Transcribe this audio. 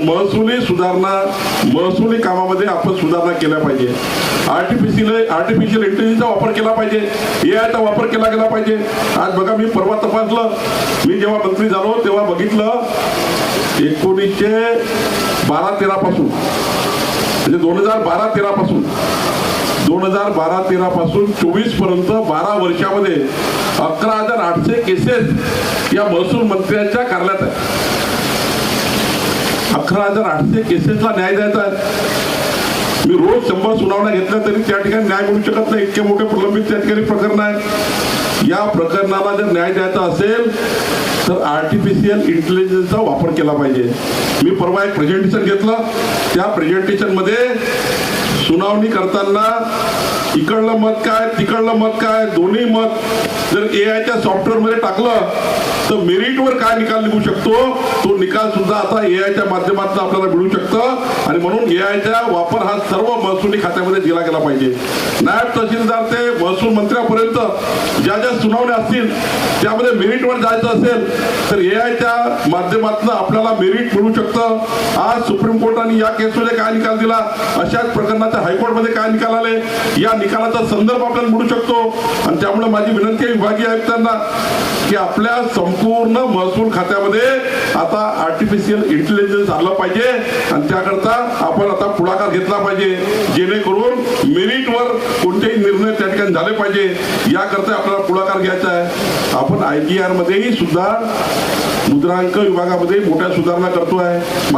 महसुली सुधारणा, महसुली कामामध्ये आपण सुधारणा केल्या पाहिजे. आर्टिफिशियल इंटेलिजन्सचा वापर केला पाहिजे, एआयचा वापर केला गेला पाहिजे. आज बघा, मी परवा तपासलं, मी जेव्हा मंत्री झालो तेव्हा बघितलं 1912-13 पासून, म्हणजे 2012-13 पासून 2012-13 24 पर्यंत 12 वर्षामध्ये 11,800 केसेस या महसूल मंत्र्यांच्या कार्यालयात आहे. 11,800 केसेसला न्याय द्यायचा आहे. मी रोज 100 सुनावण्या घेतल्या तरी त्या ठिकाणी न्याय मिळू शकत नाही. इतके मोठे प्रलंबित त्या ठिकाणी प्रकरण आहे. या प्रकरणाला जर न्याय द्यायचा असेल तर आर्टिफिशियल इंटेलिजन्सचा वापर केला पाहिजे. मी परवा एक प्रेझेंटेशन घेतलं. त्या प्रेझेंटेशन मध्ये सुनावणी करताना इकडलं मत काय, तिकडलं मत काय, दोन्ही मत जर एआयच्या सॉफ्टवेअर मध्ये टाकलं तर मेरिटवर काय निकाल निघू शकतो, तो निकाल सुद्धा आता एआयच्या माध्यमातून आपल्याला मिळू शकतं. आणि म्हणून एआयचा वापर हा सर्व महसुली खात्यामध्ये दिला गेला पाहिजे. नायब तहसीलदार ते महसूल मंत्र्यापर्यंत ज्या ज्या सुनावण्या असतील त्यामध्ये मेरिटवर जायचं असेल तर एआयच्या माध्यमातून आपल्याला मेरिट मिळू शकतं. आज सुप्रीम कोर्टाने या केसमध्ये काय निकाल दिला, अशाच प्रकरणाच्या हायकोर्टमध्ये काय निकाल आले, या निकालाचा संदर्भ आपल्याला मिळू शकतो. आणि त्यामुळे माझी विनंती आहे विभागीय आयुक्तांना की आपल्या संपूर्ण महसूल खात्यामध्ये आता आर्टिफिशियल इंटेलिजन्स आलं पाहिजे आणि त्याकरता आपण आता पुढाकार घेतला पाहिजे, जेणेकरून मेरिटवर कोणतेही निर्णय त्या ठिकाणी झाले पाहिजे. याकरता आपल्याला पुढाकार घ्यायचा आहे. आपण IGR मध्येही सुद्धा मुद्रांक विभागामध्ये मोठ्या सुधारणा करतो आहे.